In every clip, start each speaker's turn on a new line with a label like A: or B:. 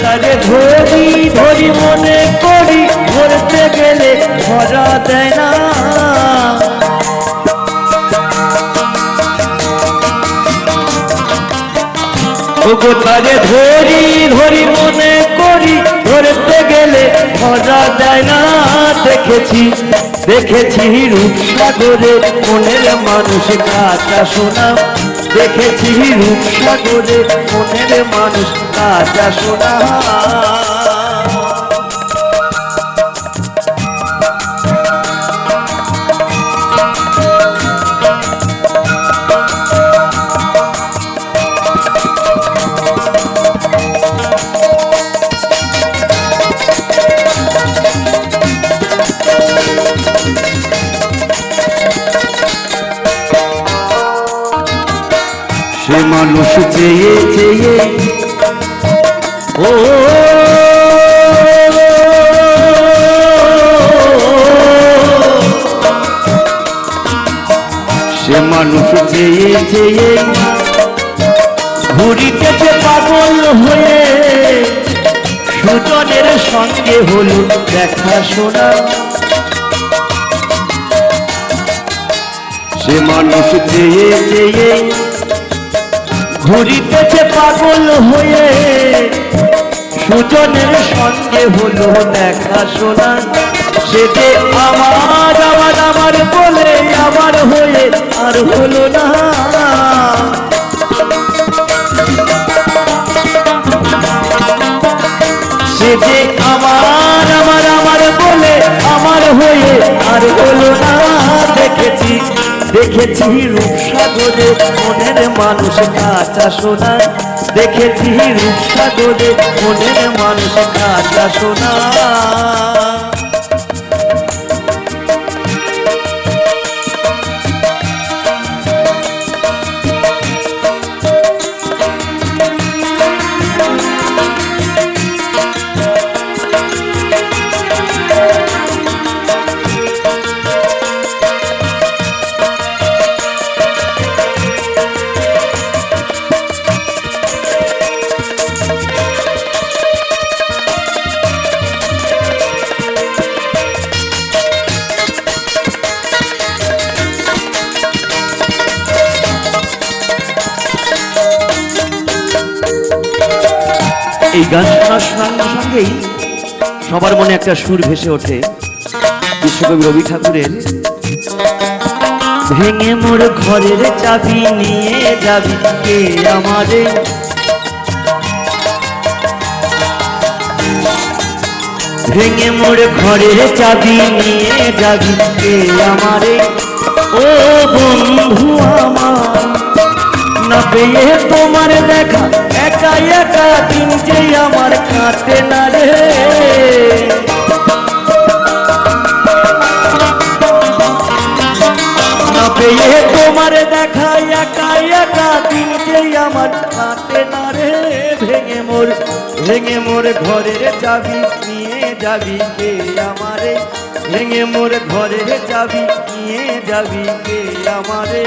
A: তারে ধরি ধরি মনে করি ধরতে গেলে ধরা দেয় না। তারে ধরি ধরি মনে করি ধরতে গেলে ধরা দেয় না। দেখেছি দেখেছি রূপসাগরে মনের মানুষ কাঁচা সোনা। দেখেছি রূপসাগরে মনের মানুষ কাঁচা সোনা। সে মানুষ চেয়ে চেয়ে ও সে মানুষ চেয়ে চেয়ে ঘুরিতেছে পাগল হয়ে। সুজনের সঙ্গে হলো দেখা শোনা। সে মানুষ চেয়ে চেয়ে ঘুরিতেছে পাগল হয়ে। সুজনের সঙ্গে হলো দেখা শোনা। সে যে আমার আমার আমার বলে আমার হয়ে আর হলো না। সে যে আমার আমার আমার বলে আমার হয়ে আর হলো না। দেখেছি দেখেছি রূপসাগরে মনের মানুষ কাঁচা সোনা। দেখেছি রূপসাগরে মনের মানুষ কাঁচা সোনা। এই গান শোনার সঙ্গে সঙ্গেই সবার মনে একটা সুর ভেসে ওঠে বিশ্বকবি রবি ঠাকুরের। ভেঙে মোর ঘরের চাবি নিয়ে যাবি কে আমারে। ভেঙে মোর ঘরের চাবি নিয়ে যাবি কে আমারে। ও বন্ধু আমার না পেয়ে তোমার দেখা একা একা দিন যে আমার কাটে না রে। না পেয়ে তোমার দেখা একা একা দিন যে আমার কাটে না রে। ভেঙে মোর ঘরের চাবি নিয়ে যাবি কে আমারে। ভেঙে মোর ঘরের চাবি নিয়ে যাবি কে আমারে।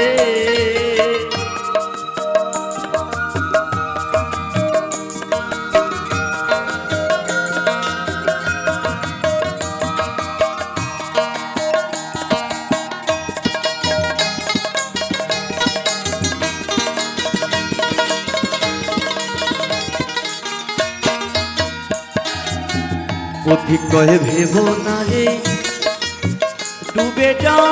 A: অধিক কহে ভেব না রে ডুবে যাও।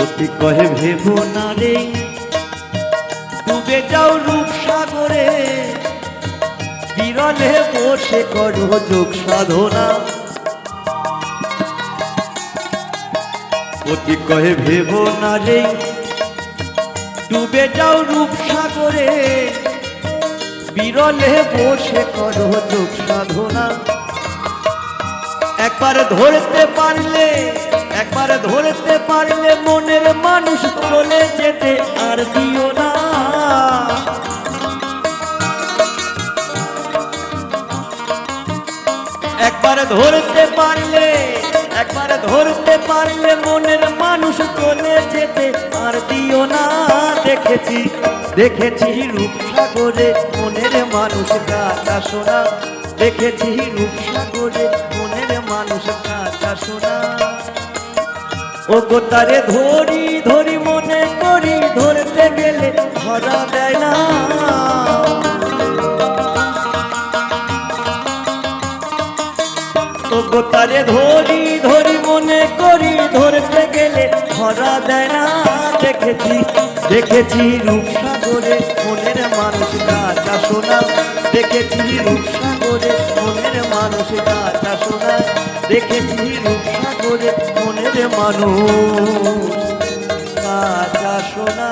A: অধিক কহে ভেব না রে ডুবে যাও রূপসাগরে। বিরলে বসে করো যোগ সাধনা। অধিক কহে ভেব না রে ডুবে যাও রূপসাগরে। বিরলে বসে করো যোগ সাধনা। একবার ধরতে পারলে মনের মানুষ চলে যেতে আর দিও না। একবার ধরতে পারলে মনের মানুষ চলে যেতে আর দেখেছি দেখেছি রূপসাগরে মনের মানুষ কাঁচা সোনা, দেখেছি রূপসাগরে মনের মানুষ কাঁচা সোনা। ও গো তারে ধরি ধরি মনে করি, ধরতে গেলে ধরা দেয় না। ও গো তারে ধরি ধরি মনে করি, ধরতে গেলে ধরা দেয় না। দেখেছি দেখেছি রূপসাগরে মনের মানুষ কাঁচা সোনা, দেখেছি রূপসাগরে মনের মানুষ কাঁচা সোনা, দেখেছি রূপসাগরে মনের মানুষ কাঁচা সোনা।